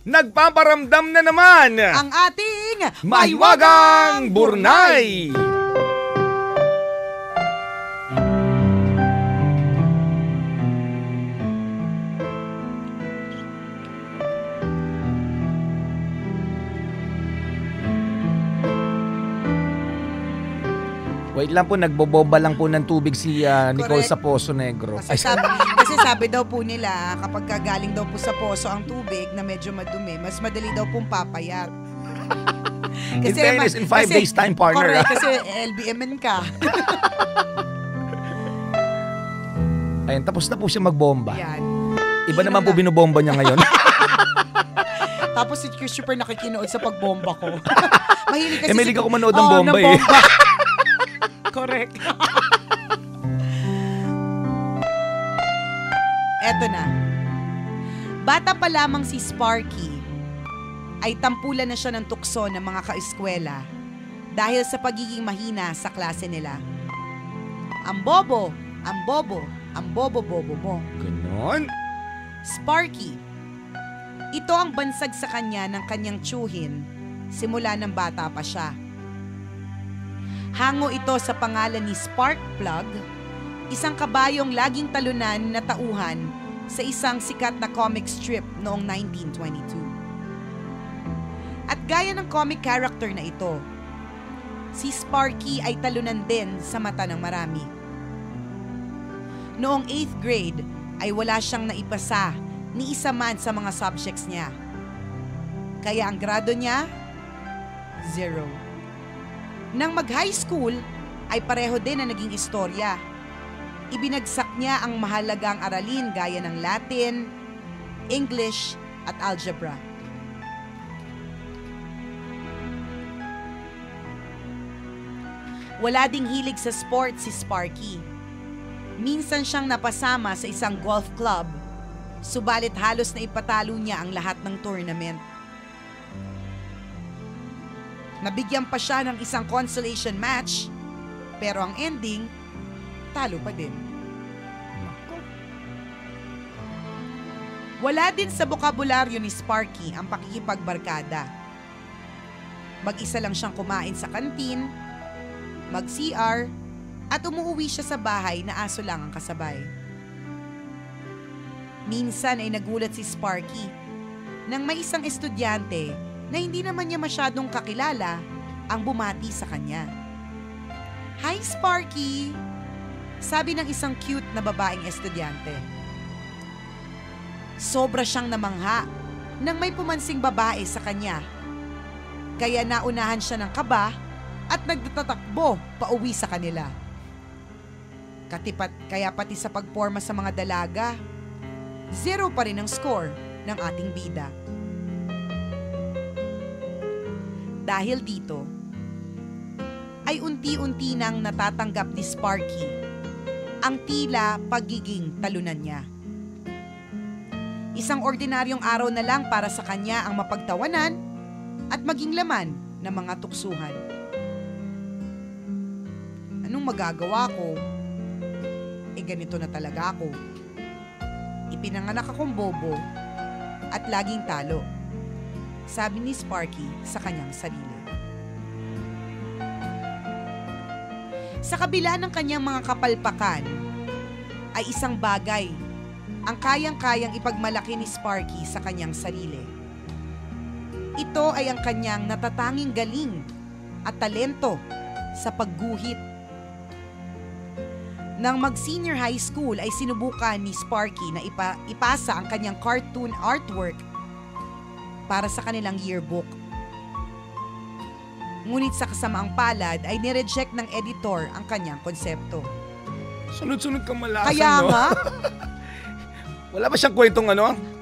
Nagpaparamdam na naman ang ating Mahiwagang Burnay. Wait lang po, nagbobomba lang po ng tubig si Nicole sa Poso Negro. Kasi sabi daw po nila, kapag galing daw po sa poso ang tubig na medyo madumi, mas madali daw pong papayat. In fairness, in 5 days time, partner. Correct, kasi LBMN ka. Ayun, tapos na po siya magbomba. Yan. Iba naman po binubomba niya ngayon. Tapos si Christopher nakikinood sa pagbomba ko. Mahilig kasi Mahilig ako manood ng bomba eh. Correct. Eto na. Bata pa lamang si Sparky ay tampulan na siya ng tukso ng mga kaeskwela dahil sa pagiging mahina sa klase nila. Ang bobo mo. Ganon? Sparky, ito ang bansag sa kanya ng kanyang tiyuhin simula ng bata pa siya. Hango ito sa pangalan ni Sparkplug, isang kabayong laging talunan na tauhan sa isang sikat na comic strip noong 1922. At gaya ng comic character na ito, si Sparky ay talunan din sa mata ng marami. Noong 8th grade ay wala siyang naipasa ni isa man sa mga subjects niya. Kaya ang grado niya, 0. Nang mag-high school, ay pareho din na naging istorya. Ibinagsak niya ang mahalagang aralin gaya ng Latin, English, at algebra. Wala ding hilig sa sports si Sparky. Minsan siyang napasama sa isang golf club, subalit halos na ipatalo niya ang lahat ng tournament. Nabigyan pa siya ng isang consolation match, pero ang ending, talo pa din. Wala din sa bokabularyo ni Sparky ang pakikipagbarkada. Mag-isa lang siyang kumain sa kantin, mag-CR, at umuwi siya sa bahay na aso lang ang kasabay. Minsan ay nagulat si Sparky nang may isang estudyante na hindi naman niya masyadong kakilala ang bumati sa kanya. "Hi, Sparky!" sabi ng isang cute na babaeng estudyante. Sobra siyang namangha nang may pumansing babae sa kanya. Kaya naunahan siya ng kaba at nagtatakbo pauwi sa kanila. Kaya pati sa pagporma sa mga dalaga, 0 pa rin ang score ng ating bida. Dahil dito, ay unti-unti nang natatanggap ni Sparky ang tila pagiging talunan niya. Isang ordinaryong araw na lang para sa kanya ang mapagtawanan at maging laman ng mga tuksuhan. Anong magagawa ko? Ganito na talaga ako. Ipinanganak akong bobo at laging talo, sabi ni Sparky sa kanyang sarili. Sa kabila ng kanyang mga kapalpakan, ay isang bagay ang kayang-kayang ipagmalaki ni Sparky sa kanyang sarili. Ito ay ang kanyang natatanging galing at talento sa pagguhit. Nang mag-senior high school ay sinubukan ni Sparky na ipasa ang kanyang cartoon artwork para sa kanilang yearbook. Ngunit sa kasamaang palad ay nireject ng editor ang kanyang konsepto. Sunod-sunod kang malasan, Kaya no? nga, wala ba siyang kwentong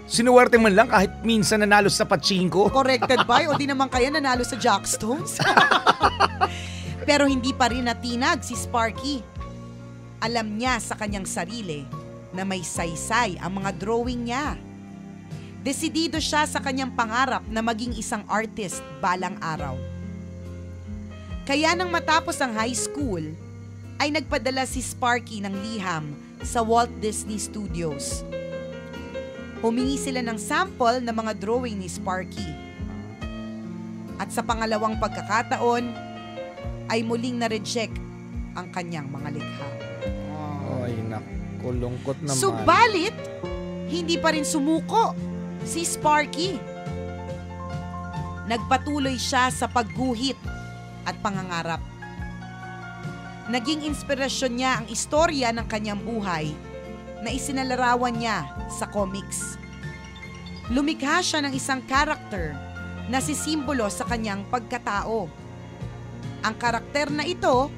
sinuwerte man lang kahit minsan nanalo sa pachinko? corrected by o di naman kaya nanalo sa Jackstones? Pero hindi pa rin natinag si Sparky. Alam niya sa kanyang sarili na may saysay ang mga drawing niya. Desidido siya sa kanyang pangarap na maging isang artist balang araw. Kaya nang matapos ang high school, ay nagpadala si Sparky ng liham sa Walt Disney Studios. Humingi sila ng sample ng mga drawing ni Sparky. At sa pangalawang pagkakataon, ay muling na-reject ang kanyang mga likha. Ay, naku, lungkot naman. Subalit, hindi pa rin sumuko si Sparky. Nagpatuloy siya sa pagguhit at pangangarap. Naging inspirasyon niya ang istorya ng kanyang buhay na isinalarawan niya sa comics. Lumikha siya ng isang karakter na sisimbolo sa kanyang pagkatao. Ang karakter na ito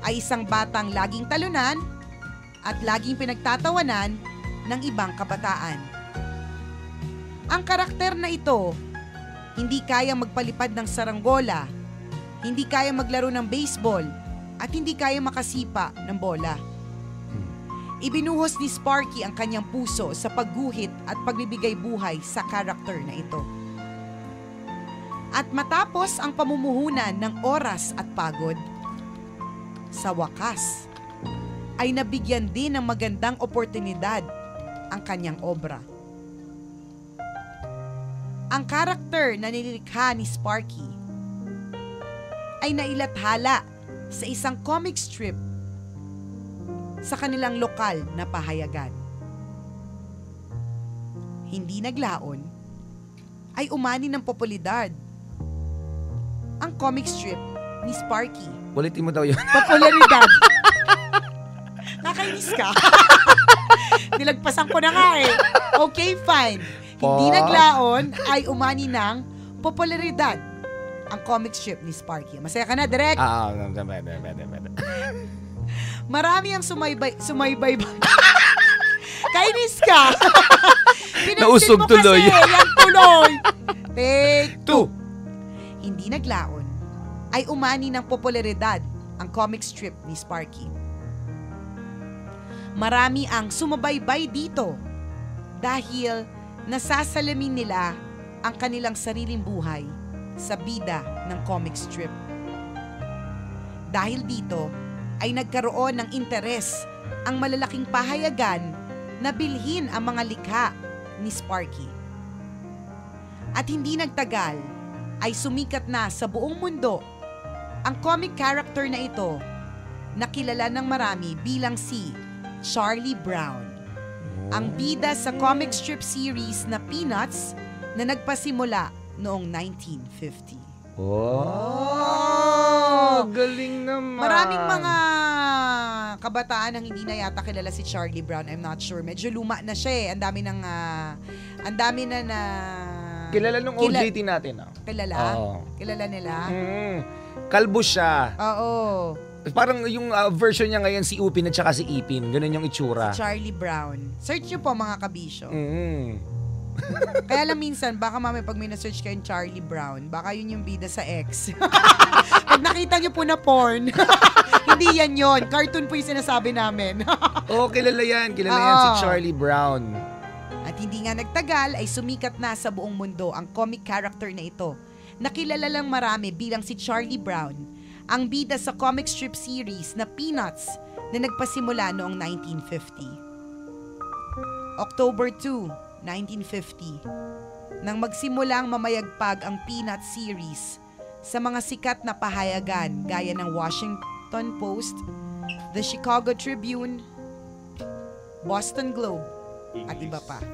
ay isang batang laging talunan at laging pinagtatawanan ng ibang kabataan. Ang karakter na ito hindi kayang magpalipad ng saranggola, hindi kayang maglaro ng baseball, at hindi kayang makasipa ng bola. Ibinuhos ni Sparky ang kanyang puso sa pagguhit at pagbibigay buhay sa karakter na ito. At matapos ang pamumuhunan ng oras at pagod, sa wakas, ay nabigyan din ng magandang oportunidad ang kanyang obra. Ang karakter na nilikha ni Sparky ay nailathala sa isang comic strip sa kanilang lokal na pahayagan. Hindi naglaon, ay umani ng popularidad ang comic strip ni Sparky. Ulitin mo daw yun. Popularidad. Nakainis ka. Nilagpasan ko na nga eh. Okay, fine. Hindi naglaon ay umani ng popularidad ang comic strip ni Sparky. Masaya ka na, Direk? Pwede. Marami ang sumaybay. Kainis ka. Nausog mo tuloy. Kasi, yan tuloy. Take 2. Hindi naglaon ay umani ng popularidad ang comic strip ni Sparky. Marami ang sumabaybay dito dahil nasasalamin nila ang kanilang sariling buhay sa bida ng comic strip. Dahil dito ay nagkaroon ng interes ang malalaking pahayagan na bilhin ang mga likha ni Sparky. At hindi nagtagal ay sumikat na sa buong mundo ang comic character na ito na kilala ng marami bilang si Charlie Brown. Ang bida sa comic strip series na Peanuts na nagpasimula noong 1950. Galing naman. Maraming mga kabataan ang hindi na yata kilala si Charlie Brown. I'm not sure. Medyo luma na siya eh. Ang dami na Kilala nung OJT natin. Kilala? Oo. Kilala nila? Kalbo siya. Oo. Parang yung version niya ngayon si Upin at saka si Ipin. Ganun yung itsura. Si Charlie Brown. Search nyo po mga kabisyo. Kaya lang minsan, baka mamaya pag may na-search kayong Charlie Brown, baka yun yung bida sa ex. Pag nakita nyo po na porn, hindi yan yun. Cartoon po yung sinasabi namin. Oo, kilala yan. Kilala yan si Charlie Brown. At hindi nga nagtagal ay sumikat na sa buong mundo ang comic character na ito. Nakilala lang marami bilang si Charlie Brown, ang bida sa comic strip series na Peanuts na nagpasimula noong 1950. October 2, 1950, nang magsimulang mamayagpag ang Peanuts series sa mga sikat na pahayagan gaya ng Washington Post, The Chicago Tribune, Boston Globe, at iba pa.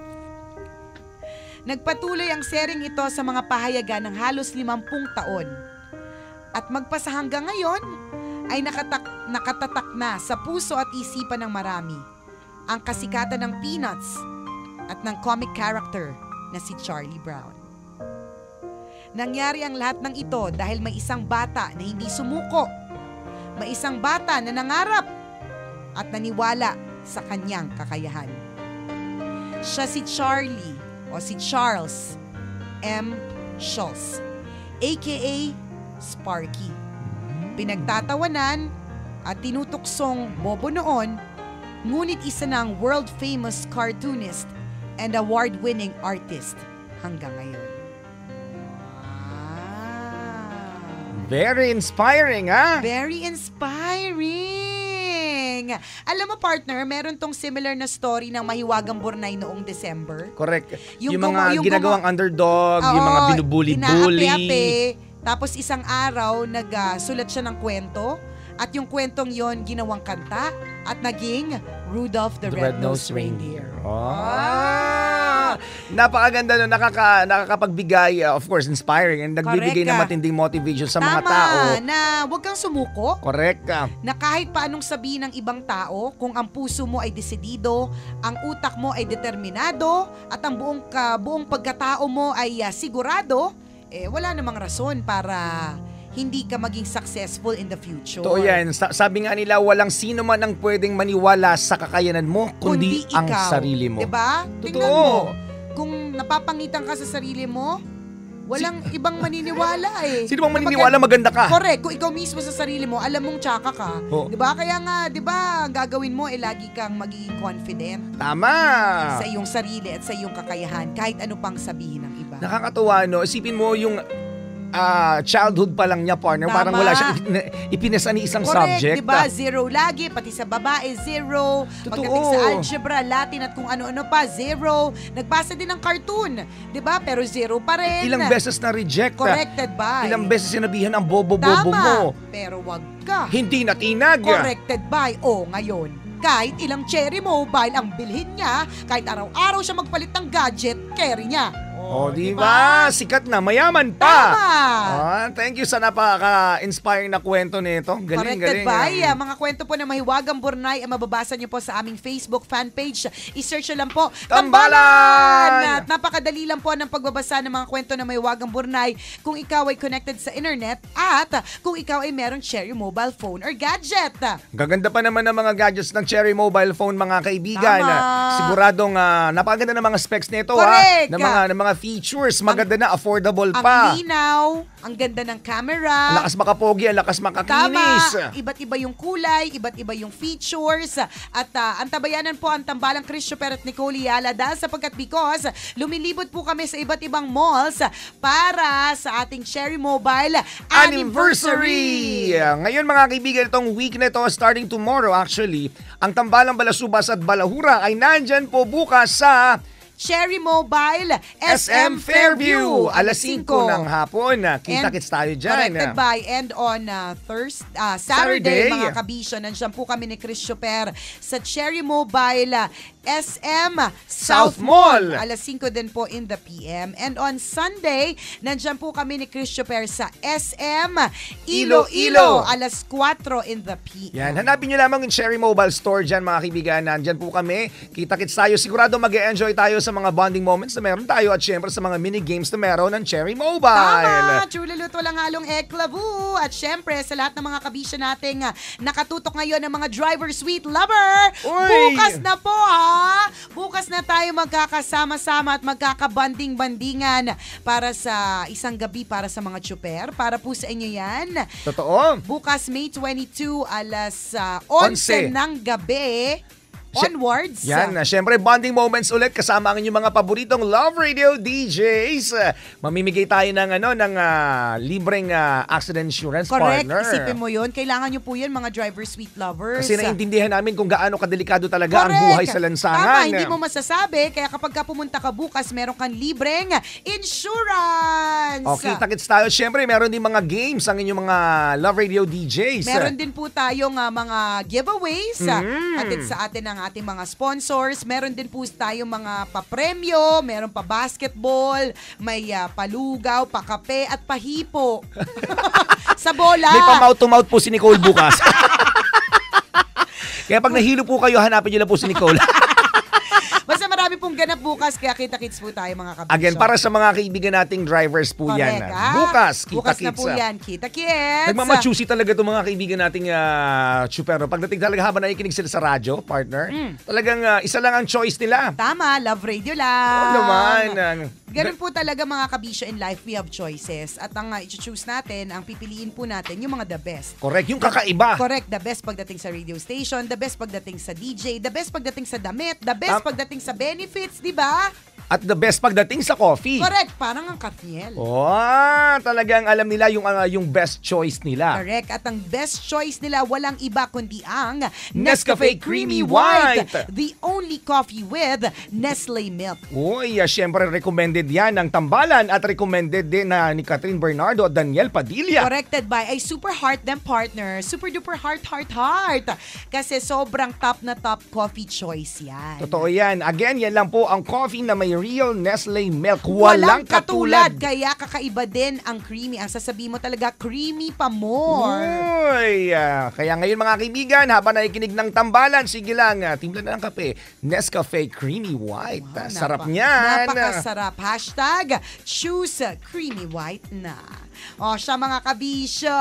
Nagpatuloy ang sering ito sa mga pahayagan ng halos 50 taon. At magpasa hanggang ngayon ay nakatatak na sa puso at isipan ng marami ang kasikatan ng Peanuts at ng comic character na si Charlie Brown. Nangyari ang lahat ng ito dahil may isang bata na hindi sumuko. May isang bata na nangarap at naniwala sa kanyang kakayahan. Siya si Charlie o si Charles M. Schulz, aka Sparky. Pinagtatawanan at tinutuksong bobo noon, ngunit isa ng world-famous cartoonist and award-winning artist hanggang ngayon. Wow. Very inspiring, ha? Very inspiring! galing. Alam mo, partner, meron tong similar na story ng Mahiwagang Burnay noong December. Correct. Yung Yung mga ginagawang underdog, yung mga binubuli-bully. Inaapi-api. Tapos isang araw, nagsulat siya ng kwento. At yung kwentong yon ginawang kanta at naging Rudolph the Red-Nosed Reindeer. Napakaganda no, nakakapagbigay, of course, inspiring and nagbibigay ng matinding motivation sa mga tao. Tama, na huwag kang sumuko. Correct. Na kahit paanong sabihin ng ibang tao, kung ang puso mo ay desidido, ang utak mo ay determinado, at ang buong pagkatao mo ay sigurado, wala namang rason para hindi ka maging successful in the future. Totoo yan. Sabi nga nila, walang sino man ang pwedeng maniwala sa kakayanan mo, kundi ang ikaw. Sarili mo. Diba? Totoo. Tingnan mo, kung napapangitan ka sa sarili mo, walang ibang maniniwala eh. Sino bang maniniwala maganda ka? Correct. Kung ikaw mismo sa sarili mo, alam mong tsaka ka. Oh. Diba? Kaya nga, diba, ang gagawin mo, lagi kang magiging confident. Tama. Sa iyong sarili at sa iyong kakayahan, kahit ano pang sabihin ng iba. Nakakatuwa, no? Isipin mo yung childhood pa lang niya, partner. Tama. Parang wala siyang ipinasa ni isang Correct, subject. diba? Zero lagi, pati sa babae, zero. Totoo. Pagdating sa algebra, Latin at kung ano-ano pa, zero. Nagpasa din ng cartoon, diba? Pero zero pa rin. Ilang beses na reject. Corrected by. Ilang beses sinabihan ang bobo-bobo mo. Pero wag ka. Hindi natinag. Corrected by. Ngayon, kahit ilang cherry mobile ang bilhin niya, kahit araw-araw siya magpalit ng gadget, carry niya. Diba? Sikat na, mayaman pa. Tama. Thank you sa napaka-inspiring na kwento nito. Galing. Corrected by. Mga kwento po na Mahiwagang Burnay, mababasa niyo po sa aming Facebook fan page. I-search lang po, Tambalan! At napakadali lang po ng pagbabasa ng mga kwento na Mahiwagang Burnay kung ikaw ay connected sa internet at kung ikaw ay meron Cherry mobile phone or gadget. Gaganda pa naman ng mga gadgets ng Cherry mobile phone, mga kaibigan. Tama. Siguradong napakaganda ng mga specs nito. Correct. Ng mga features, maganda na, affordable pa. Ang linaw, ang ganda ng camera. Ang lakas makapogi, ang lakas makakinis. Tama. Iba't iba yung kulay, iba't iba yung features. At ang tabayanan po ang tambalang Christopher at Nicole Yala dahil sapagkat because lumilibot po kami sa iba't ibang malls para sa ating Cherry Mobile Anniversary. Ngayon mga kaibigan, itong week na ito, starting tomorrow actually, ang tambalang Balasubas at Balahura ay nandyan po bukas sa Cherry Mobile SM Fairview. Alas 5 ng hapon. Kita-kits tayo dyan. Corrected by. And on Saturday, mga kabisyo, nandiyan po kami ni Christopher sa Cherry Mobile SM South Mall. Alas 5 din po in the PM. And on Sunday, nandiyan po kami ni Christopher sa SM Iloilo. Alas 4 in the PM. Yan, hanapin nyo lamang yung Cherry Mobile Store dyan, mga kaibigan. Nandyan po kami. Kita-kits tayo. Sigurado mag-e-enjoy tayo sa mga bonding moments na meron tayo at syempre sa mga mini-games na meron ng Cherry Mobile. Tama! Chulalut, walang halong eklavu. At syempre, sa lahat ng mga kabisya nating nakatutok ngayon ng mga driver sweet lover, bukas na po Bukas na tayo magkakasama-sama at magkakabanding-bandingan para sa isang gabi para sa mga tsuper. Para po sa inyo yan. Totoo. Bukas May 22 alas 11 ng gabi. Onwards. Yan, syempre bonding moments ulit kasama ang inyong mga paboritong Love Radio DJs. Mamimigay tayo ng libreng accident insurance. Correct. Partner. Isipin mo yun. Kailangan nyo po yun, mga driver sweet lovers. Kasi naiintindihan namin kung gaano kadelikado talaga ang buhay sa lansangan. Tama, hindi mo masasabi. Kaya kapag pumunta ka bukas, meron kang libreng insurance. Okay, kita-kits tayo. Syempre, meron din mga games ang inyong mga Love Radio DJs. Meron din po tayong mga giveaways. Atid sa atin ang ating mga sponsors. Meron din po tayong mga papremyo, meron pa basketball, may palugaw, pakape at pahipo. Sa bola. May pa-mouth-to-mouth po si Nicole bukas. Kaya pag nahilo po kayo, hanapin niyo lang po si Nicole. Basta marami pong ganap bukas, kaya kita-kits po tayo mga kabisyo. Again, para sa mga kaibigan nating drivers po yan. Bukas, kita-kits. Bukas na po yan, kita-kits. Nagmamachusi talaga itong mga kaibigan nating chupero. Pagdating talaga habang nakikinig sila sa radyo, partner, talagang isa lang ang choice nila. Tama, Love Radio lang. Oo naman. Ganun po talaga mga kabisyo in life, we have choices. At ang i-choose natin, ang pipiliin po natin, yung mga the best. Correct, yung kakaiba. Correct, the best pagdating sa radio station, the best pagdating sa DJ, the best pagdating sa damit, the best pagdating sa benefits, di ba? At the best pagdating sa coffee. Correct, parang ang Katniel. Oh, talagang alam nila yung best choice nila. Correct. At ang best choice nila walang iba kundi ang Nescafe Creamy White. The only coffee with Nestle milk. Uy, syempre recommended yan ng Tambalan at recommended din na ni Catherine Bernardo at Daniel Padilla. Corrected by a super heart them partner. Super duper heart. Kasi sobrang top na top coffee choice yan. Totoo yan. Again, yan lang po ang coffee na may real Nestle milk. Walang katulad. Kaya kakaiba din ang creamy. Ang sasabihin mo talaga, creamy pa more. Uy, kaya ngayon mga kaibigan, habang nakikinig ng Tambalan, sige lang, timpla na ng kape. Nescafe Creamy White. Wow, Sarap niyan. Napakasarap. Hashtag choose creamy white na. O siya mga kabisyo,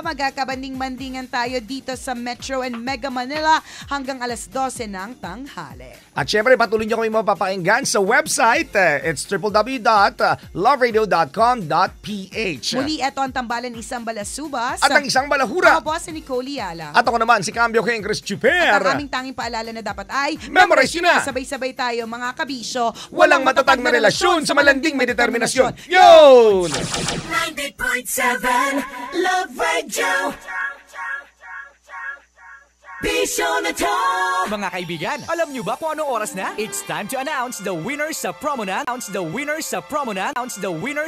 magkakabanding-bandingan tayo dito sa Metro and Mega Manila hanggang alas 12 ng tanghali. At syempre, patuloy nyo kami mapapakinggan sa website. It's www.loveradio.com.ph. Muli, ito ang Tambalan, isang balasubas. At ang isang balahura. Ako po si Nicole Yala. At ako naman, si Cambio King Chris Chuper. At ang aming tanging paalala na dapat ay Memorize nyo na. Sabay-sabay tayo mga kabisyo. Walang matatag na relasyon sa malanding may determinasyon. Yun! 90.7 Love Radio. Bisyo na to! Mga kaibigan, alam nyo ba kung anong oras na? It's time to announce the winners sa promo na.